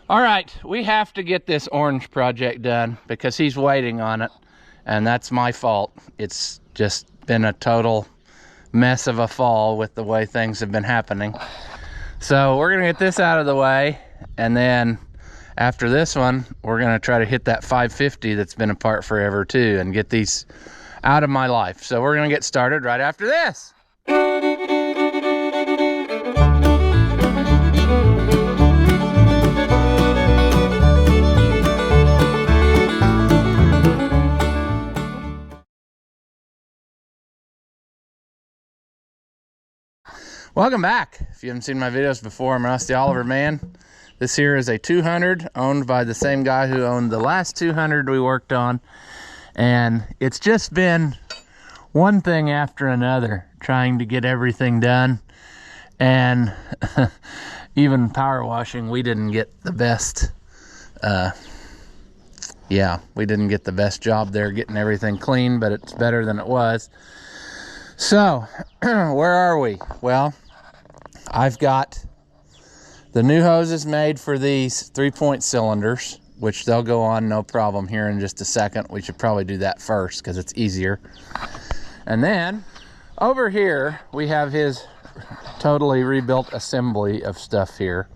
All right, we have to get this orange project done because he's waiting on it, and that's my fault. It's just been a total mess of a fall with the way things have been happening. So we're gonna get this out of the way, and then after this one, we're gonna try to hit that 550 that's been apart forever too, and get these out of my life. So we're gonna get started right after this. Welcome back. If you haven't seen my videos before, I'm Rusty Oliver Man. This here is a 200 owned by the same guy who owned the last 200 we worked on. And it's just been one thing after another trying to get everything done. And even power washing, we didn't get the best. We didn't get the best job there getting everything clean, but it's better than it was. So, where are we? Well, I've got the new hoses made for these 3-point cylinders, which they'll go on no problem here in just a second. We should probably do that first because it's easier. And then over here, we have his totally rebuilt assembly of stuff here.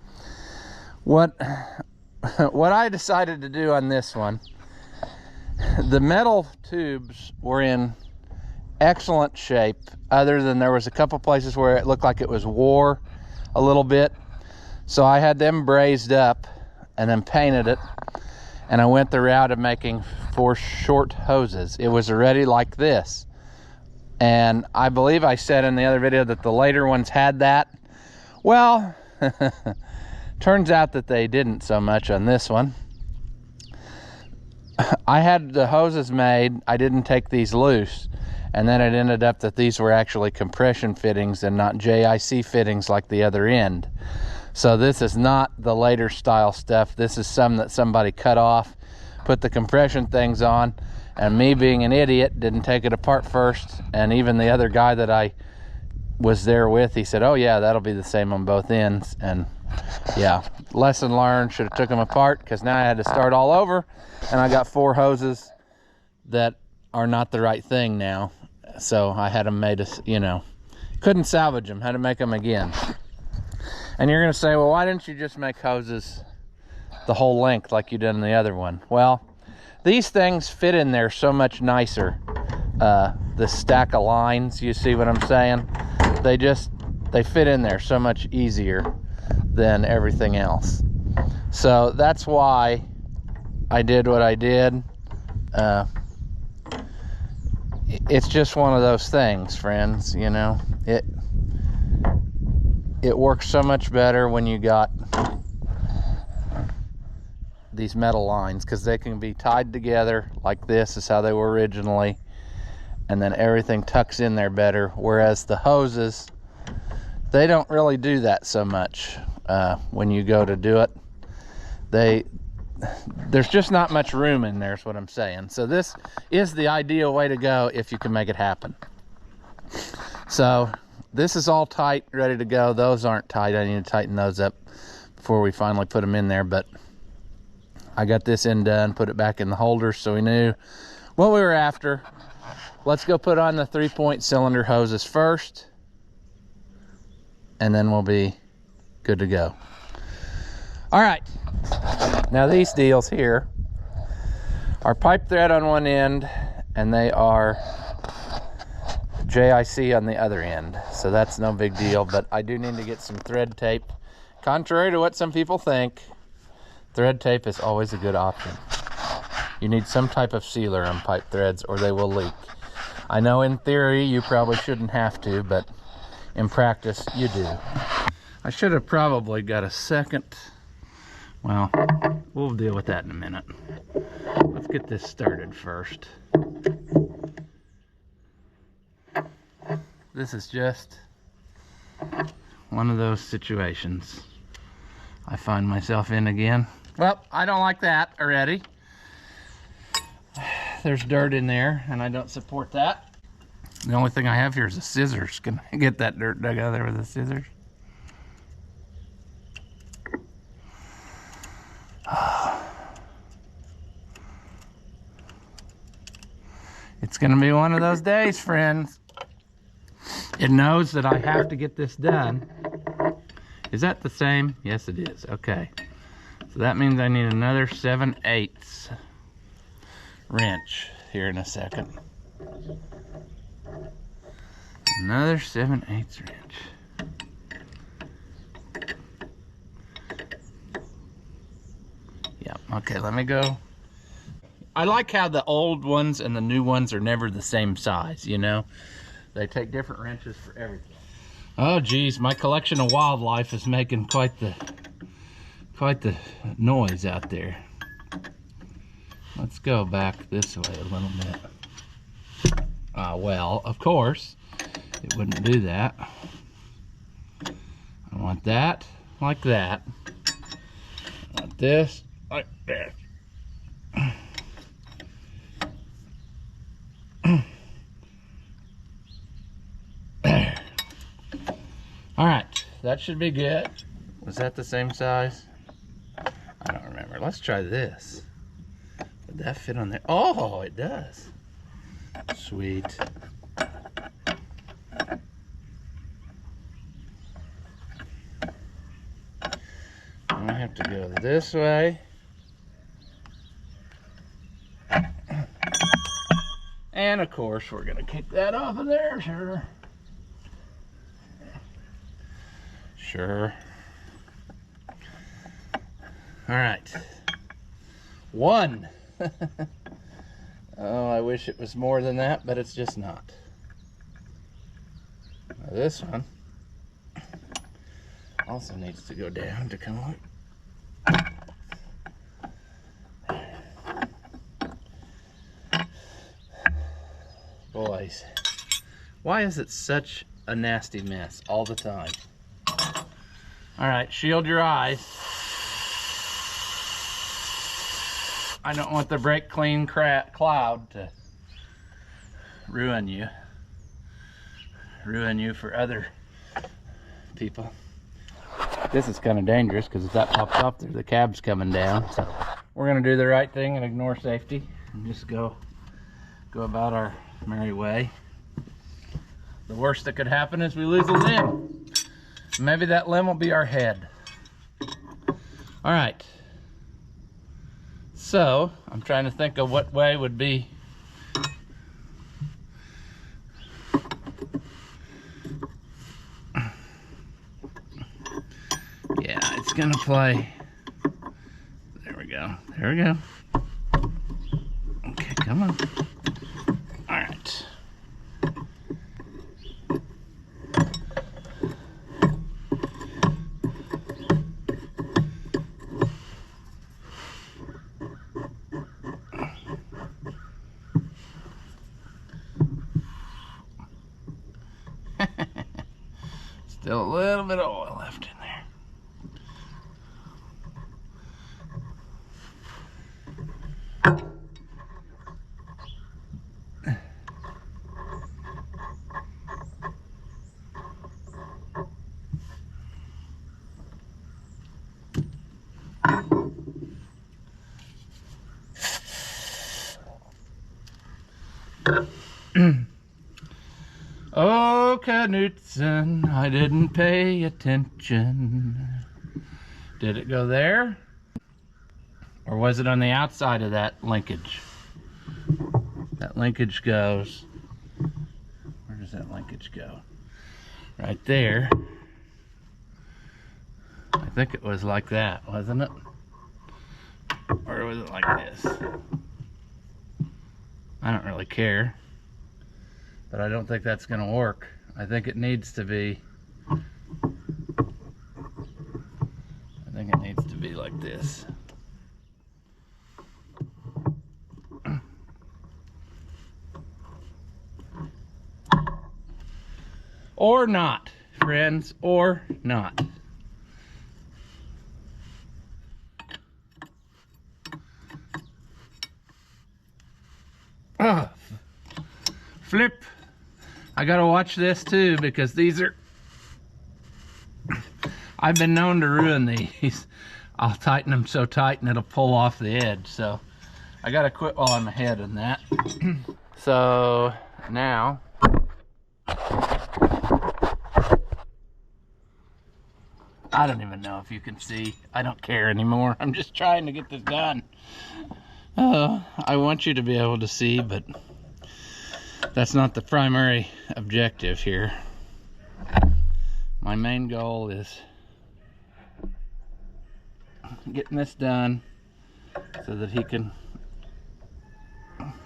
What I decided to do on this one, the metal tubes were in excellent shape, other than there was a couple places where it looked like it was wore a little bit. So I had them brazed up and then painted it, and I went the route of making 4 short hoses. It was already like this, and I believe I said in the other video that the later ones had that. Well, turns out that they didn't so much on this one. I had the hoses made, I didn't take these loose, and then it ended up that these were actually compression fittings and not JIC fittings like the other end. So this is not the later style stuff. This is some that somebody cut off, put the compression things on, and me being an idiot didn't take it apart first. And even the other guy that I was there with, he said, oh yeah, that'll be the same on both ends. And yeah, lesson learned, should have took them apart, because now I had to start all over, and I got 4 hoses that are not the right thing now. So I had them made, couldn't salvage them, had to make them again. And you're gonna say, well, why didn't you just make hoses the whole length like you did in the other one? Well, these things fit in there so much nicer. The stack of lines, you see what I'm saying? They fit in there so much easier than everything else. So that's why I did what I did. It's just one of those things, friends, it works so much better when you got these metal lines, because they can be tied together like this is how they were originally, and then everything tucks in there better. Whereas the hoses, they don't really do that so much. When you go to do it, there's just not much room in there is what I'm saying. So this is the ideal way to go if you can make it happen. So this is all tight, ready to go. Those aren't tight. I need to tighten those up before we finally put them in there. But I got this end done, put it back in the holder so we knew what we were after. Let's go put on the 3-point cylinder hoses first, and then we'll be good to go. All right. Now these deals here are pipe thread on one end, and they are JIC on the other end, so that's no big deal. But I do need to get some thread tape. Contrary to what some people think, thread tape is always a good option. You need some type of sealer on pipe threads or they will leak. I know in theory you probably shouldn't have to, but in practice you do. I should have probably got a second. Well, we'll deal with that in a minute. Let's get this started first. This is just one of those situations I find myself in again. Well, I don't like that already. There's dirt in there, and I don't support that. The only thing I have here is a scissors. Can I get that dirt dug out of there with a scissors? It's gonna be one of those days, friends. It knows that I have to get this done. Is that the same? Yes, it is. Okay. So that means I need another 7/8 wrench here in a second. Another 7/8 wrench. Yeah, okay, let me go. I like how the old ones and the new ones are never the same size, you know? They take different wrenches for everything. Oh geez, my collection of wildlife is making quite the noise out there. Let's go back this way a little bit. Well, of course, it wouldn't do that. I want that like that. I want this like that. There. All right, that should be good. Was that the same size? I don't remember. Let's try this. Would that fit on there? Oh, it does. Sweet. I have to go this way. And of course, we're gonna kick that off of there, sure. Sure. All right. 1. Oh, I wish it was more than that, but it's just not. Now this one also needs to go down to come up. Boys, why is it such a nasty mess all the time? All right, shield your eyes. I don't want the brake clean cloud to ruin you for other people. This is kind of dangerous because if that pops off there, the cab's coming down. So we're gonna do the right thing and ignore safety and just go about our merry way. The worst that could happen is we lose a limb. Maybe that limb will be our head. All right. So I'm trying to think of what way would be yeah, it's gonna play. There we go. There we go. Okay, come on. All right. Still a little bit of oil left in there. Oh, Knutson, I didn't pay attention. Did it go there? Or was it on the outside of that linkage? That linkage goes, where does that linkage go? Right there. I think it was like that, wasn't it? Or was it like this? I don't really care. But I don't think that's gonna work. I think it needs to be, like this. Or not, friends, or not. Flip. I gotta watch this too because these are, I've been known to ruin these. I'll tighten them so tight and it'll pull off the edge. So I gotta quit while I'm ahead in that. So now I don't even know if you can see. I don't care anymore. I'm just trying to get this done. I want you to be able to see, but that's not the primary objective here. My main goal is getting this done so that he can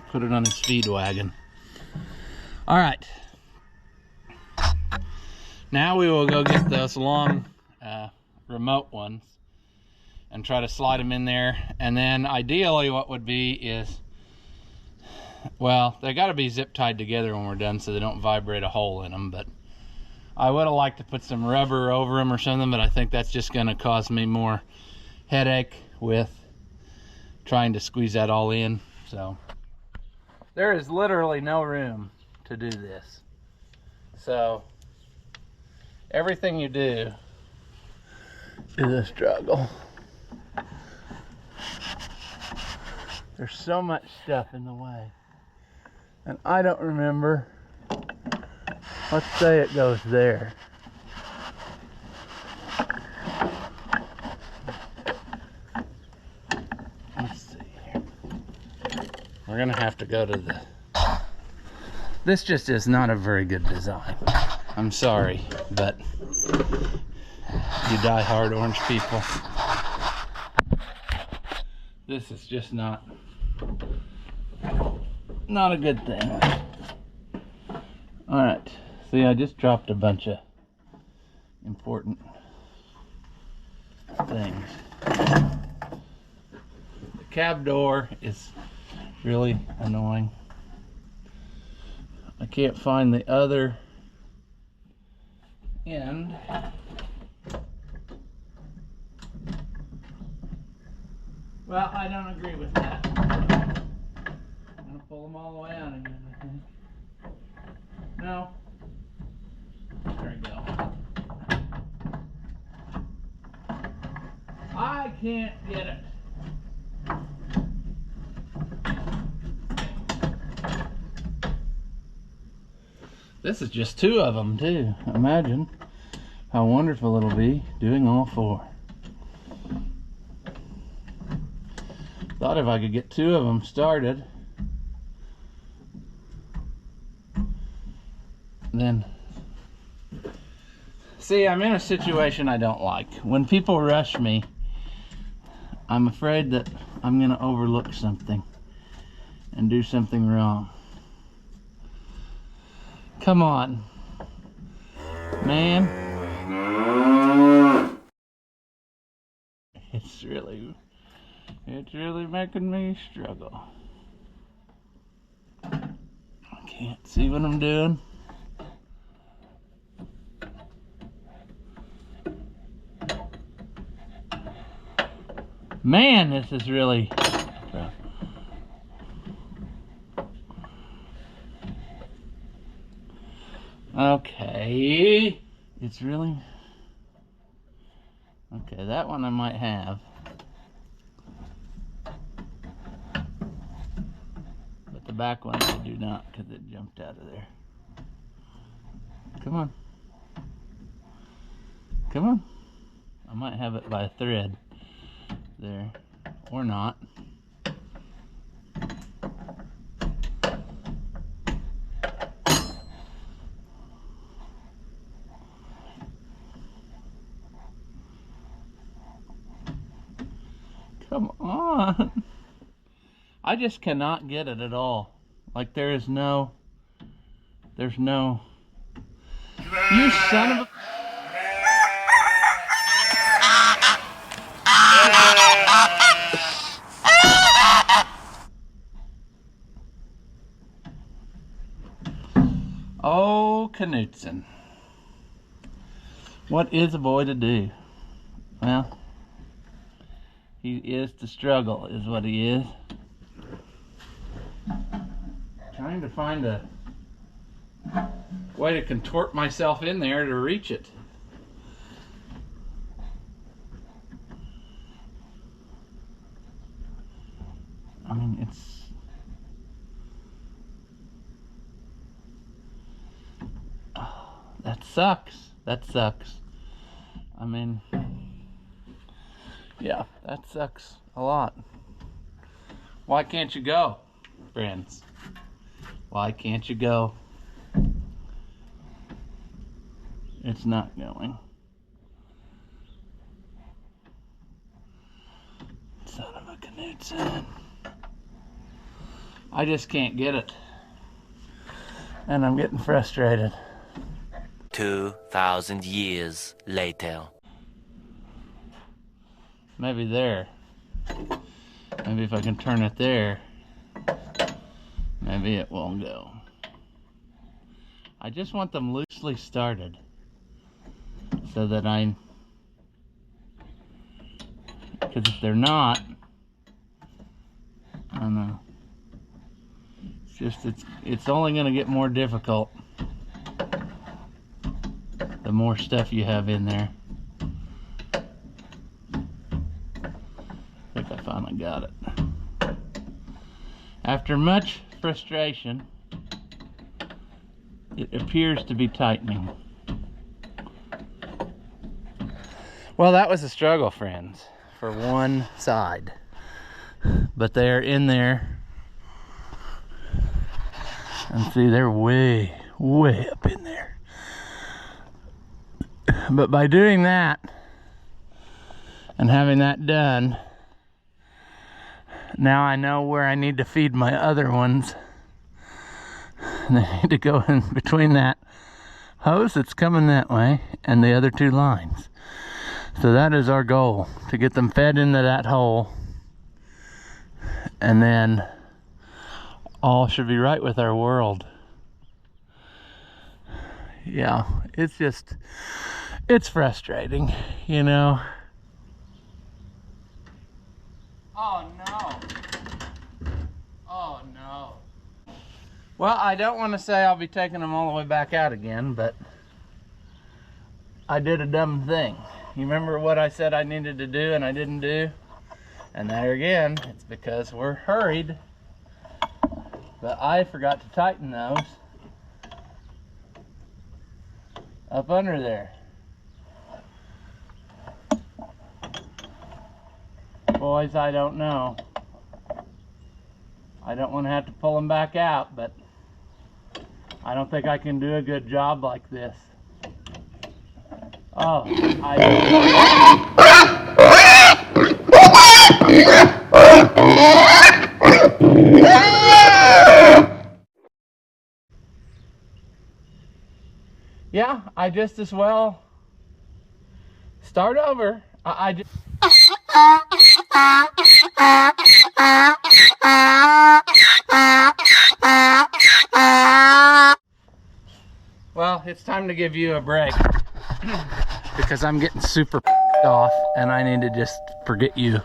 put it on his feed wagon. All right. Now we will go get those long remote ones and try to slide them in there. And then ideally what would be is, well, they got to be zip tied together when we're done so they don't vibrate a hole in them. But I would have liked to put some rubber over them or something, but I think that's just going to cause me more headache with trying to squeeze that all in. So there is literally no room to do this. So everything you do is a struggle. There's so much stuff in the way. And I don't remember. Let's say it goes there. Let's see here. We're gonna have to go to the... This just is not a very good design. I'm sorry, but you die-hard orange people. This is just not a good thing. All right, see, I just dropped a bunch of important things. The cab door is really annoying. I can't find the other end. Well, I don't agree with that. I'm gonna pull them all the way out again, I think. No. There we go. I can't get it. This is just 2 of them too. Imagine how wonderful it'll be doing all 4. Thought if I could get 2 of them started, then... See, I'm in a situation I don't like. When people rush me, I'm afraid that I'm gonna overlook something and do something wrong. Come on, man. It's really making me struggle. I can't see what I'm doing. Man, this is really rough. Okay, it's really... Okay, that one I might have. But the back one I do not, because it jumped out of there. Come on. Come on. I might have it by a thread there, or not. Come on. I just cannot get it at all. Like there's no, you son of a... Oh, Knutson. What is a boy to do? Well, he is to struggle, is what he is. Trying to find a way to contort myself in there to reach it. I mean, sucks. That sucks. I mean, yeah, that sucks a lot. Why can't you go, friends? Why can't you go? It's not going. Son of a Knudsen. I just can't get it. And I'm getting frustrated. 2,000 years later. Maybe there. Maybe if I can turn it there, maybe it won't go. I just want them loosely started so that because if they're not, I don't know. It's only going to get more difficult the more stuff you have in there. I think I finally got it. After much frustration, it appears to be tightening. Well, that was a struggle, friends, for one side. But they're in there. And see, they're way, way up in there. But by doing that, and having that done, now I know where I need to feed my other ones. And they need to go in between that hose that's coming that way and the other two lines. So that is our goal, to get them fed into that hole. And then all should be right with our world. Yeah, it's frustrating, you know. Oh no. Oh no. Well, I don't want to say I'll be taking them all the way back out again, but I did a dumb thing. You remember what I said I needed to do and I didn't do? And there again, it's because we're hurried. But I forgot to tighten those up under there. Boys, I don't know. I don't want to have to pull them back out, but I don't think I can do a good job like this. Oh, yeah, I just as well start over. Well, it's time to give you a break because I'm getting super off and I need to just forget you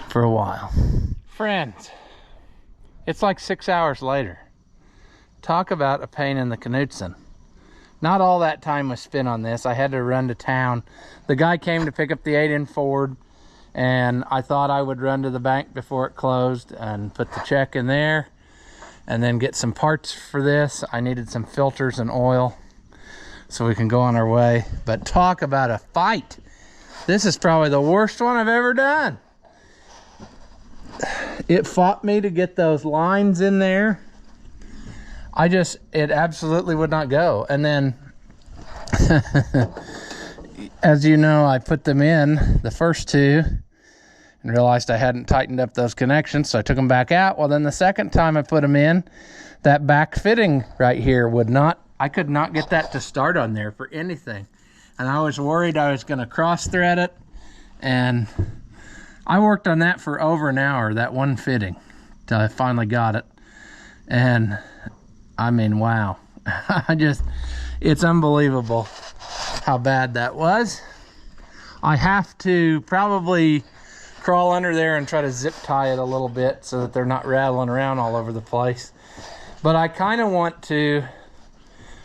for a while. Friends, it's like 6 hours later. Talk about a pain in the Knudsen. Not all that time was spent on this. I had to run to town. The guy came to pick up the 8-in Ford, and I thought I would run to the bank before it closed and put the check in there and then get some parts for this. I needed some filters and oil so we can go on our way. But talk about a fight. This is probably the worst one I've ever done. It fought me to get those lines in there. It absolutely would not go. And then, as you know, I put them in, the first two, and realized I hadn't tightened up those connections, so I took them back out. Well, then the second time I put them in, that back fitting right here I could not get that to start on there for anything. And I was worried I was going to cross thread it. And I worked on that for over an hour, that one fitting, till I finally got it. And I mean, wow. It's unbelievable how bad that was. I have to probably crawl under there and try to zip tie it a little bit so that they're not rattling around all over the place. But I kind of want to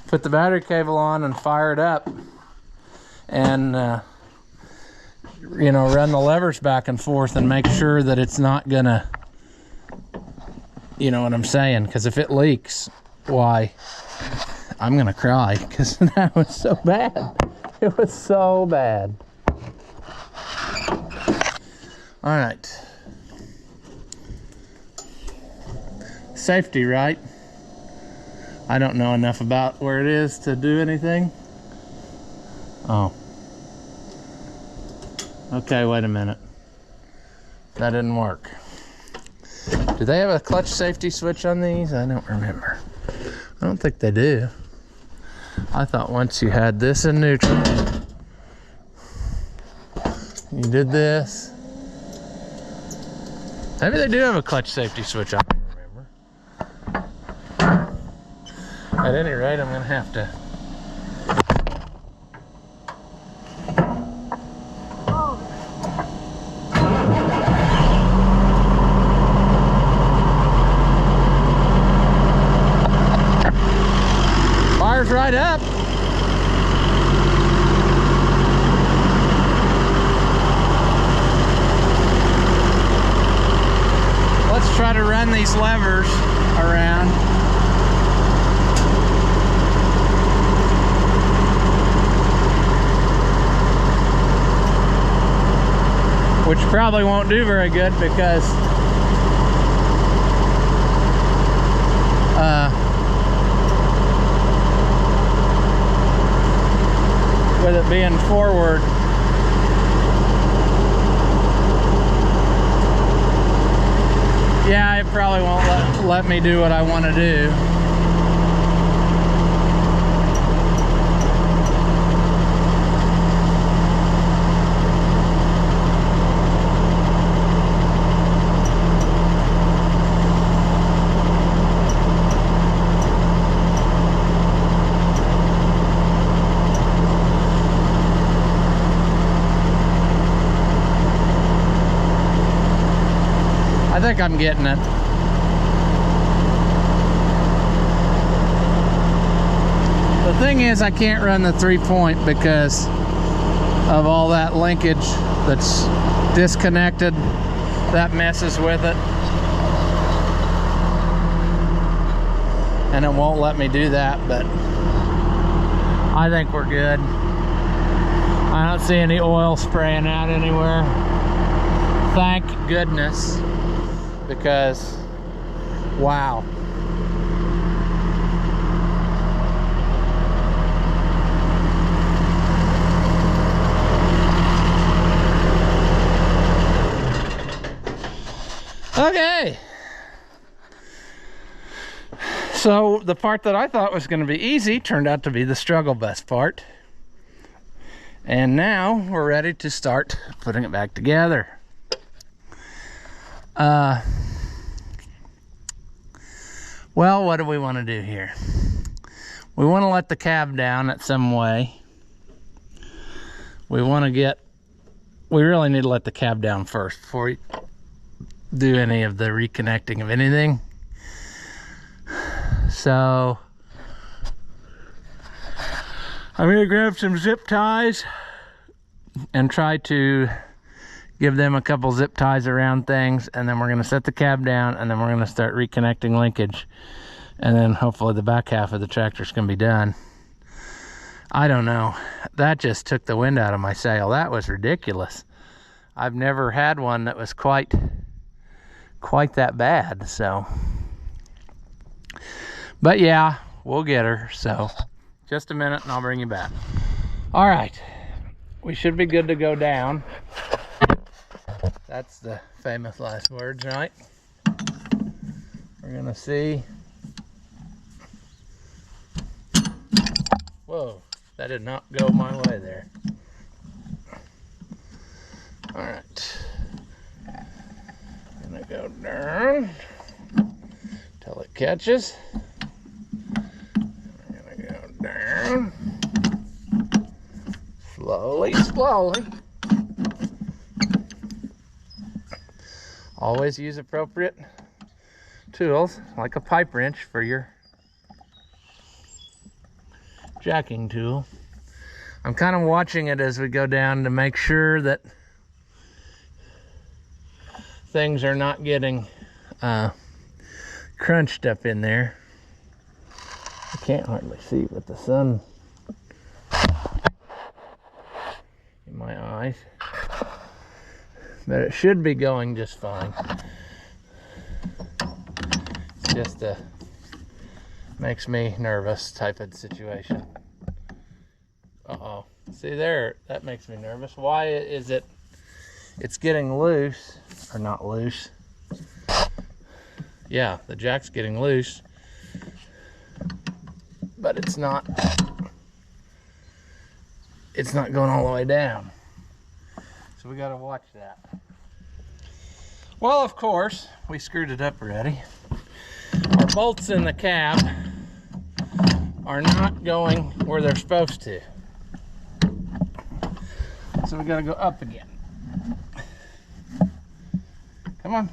put the battery cable on and fire it up and you know, run the levers back and forth and make sure that it's not gonna, you know what I'm saying, because if it leaks, why, I'm gonna cry because that was so bad. It was so bad. All right. Safety, right? I don't know enough about where it is to do anything. Oh. Okay, wait a minute. That didn't work. Do they have a clutch safety switch on these? I don't remember. I don't think they do. I thought once you had this in neutral, you did this. Maybe they do have a clutch safety switch. I don't remember. At any rate, I'm gonna have to. Fire's right up. Let's try to run these levers around. Which probably won't do very good because with it being forward, yeah, it probably won't let me do what I want to do. I think I'm getting it. The thing is, I can't run the 3-point because of all that linkage that's disconnected. That messes with it. And it won't let me do that, but I think we're good. I don't see any oil spraying out anywhere. Thank goodness. Because, wow. Okay. So the part that I thought was going to be easy turned out to be the struggle bus part. And now we're ready to start putting it back together. Well, what do we want to do here? We want to let the cab down at some way. We really need to let the cab down first before we do any of the reconnecting of anything. So I'm going to grab some zip ties and try to give them a couple zip ties around things, and then we're going to set the cab down, and then we're going to start reconnecting linkage, and then hopefully the back half of the tractor's going to be done. I don't know. That just took the wind out of my sail. That was ridiculous. I've never had one that was quite that bad. So, but yeah, we'll get her. So just a minute and I'll bring you back. All right, we should be good to go down. That's the famous last words, right? We're gonna see. Whoa, that did not go my way there. All right, I'm gonna go down till it catches. We're gonna go down slowly. Always use appropriate tools like a pipe wrench for your jacking tool. I'm kind of watching it as we go down to make sure that things are not getting crunched up in there. Can't hardly see with the sun in my eyes, but it should be going just fine. It's just a makes me nervous type of situation. Uh-oh. See there, that makes me nervous. Why is it? It's getting loose, or not loose. Yeah, the jack's getting loose, but it's not going all the way down. So we gotta watch that. Well, of course, we screwed it up already. Our bolts in the cab are not going where they're supposed to. So we gotta go up again. Come on.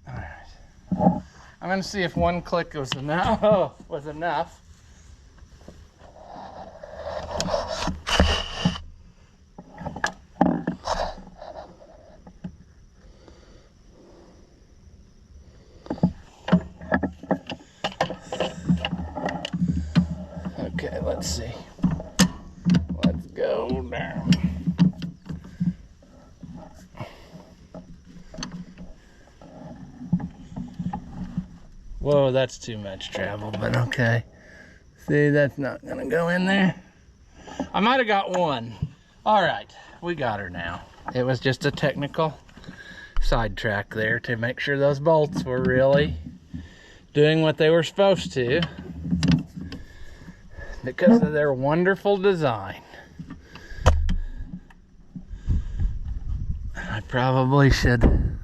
All right. I'm gonna see if one click was enough. Oh, was enough. Okay, let's see. Let's go down. Whoa, that's too much travel, but okay. See, that's not gonna go in there. I might have got one. All right, we got her now. It was just a technical sidetrack there to make sure those bolts were really doing what they were supposed to, because of their wonderful design. I probably should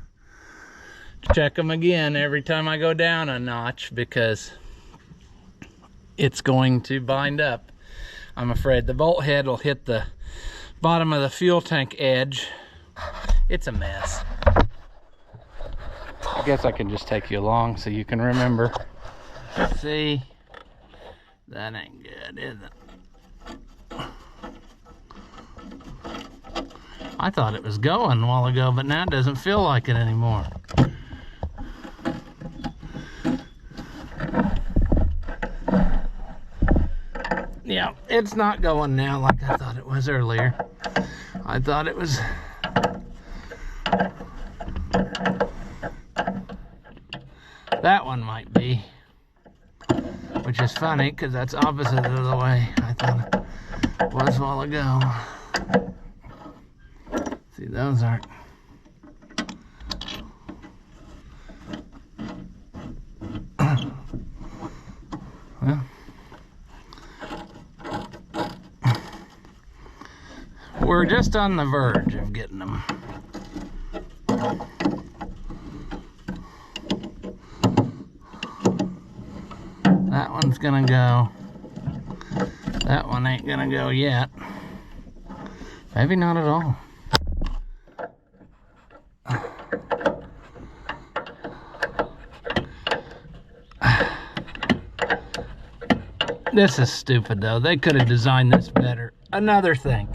check them again every time I go down a notch, because it's going to bind up. I'm afraid the bolt head will hit the bottom of the fuel tank edge. It's a mess. I guess I can just take you along so you can remember. See, that ain't good, is it? I thought it was going a while ago, but now it doesn't feel like it anymore. Yeah, it's not going now like I thought it was earlier. I thought it was... That one might be. Which is funny, because that's opposite of the way I thought it was a while ago. See, those aren't... Well... We're just on the verge of getting them. That one's gonna go. That one ain't gonna go yet. Maybe not at all. This is stupid though. They could have designed this better. Another thing,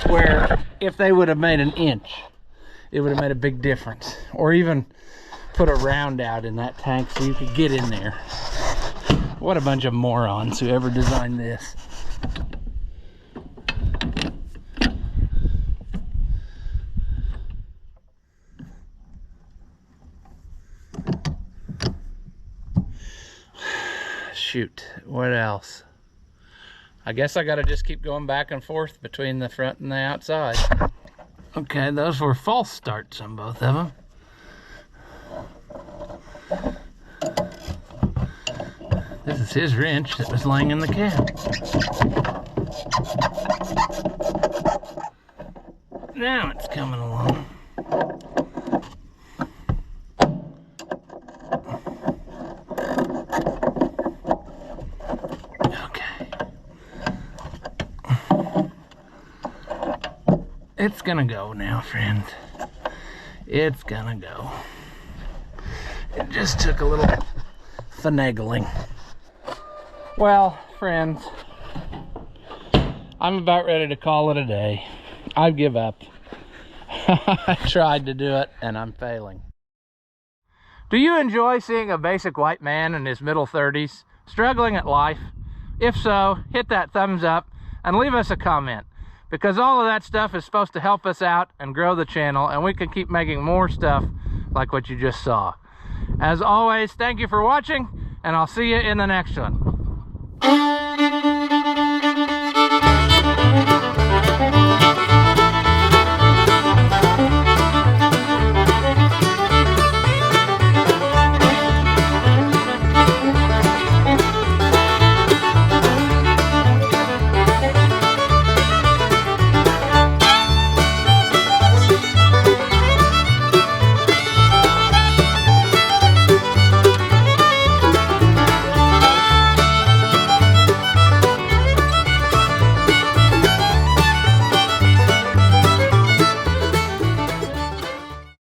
where if they would have made an inch, it would have made a big difference. Or even put a round out in that tank so you could get in there. What a bunch of morons who ever designed this. Shoot, what else? I guess I gotta just keep going back and forth between the front and the outside. Okay, those were false starts on both of them. This is his wrench that was laying in the cab. Now it's coming along. It's gonna go now, friends. It's gonna go. It just took a little finagling. Well, friends, I'm about ready to call it a day. I give up. I tried to do it and I'm failing. Do you enjoy seeing a basic white man in his middle 30s struggling at life? If so, hit that thumbs up and leave us a comment, because all of that stuff is supposed to help us out and grow the channel, and we can keep making more stuff like what you just saw. As always, thank you for watching, and I'll see you in the next one.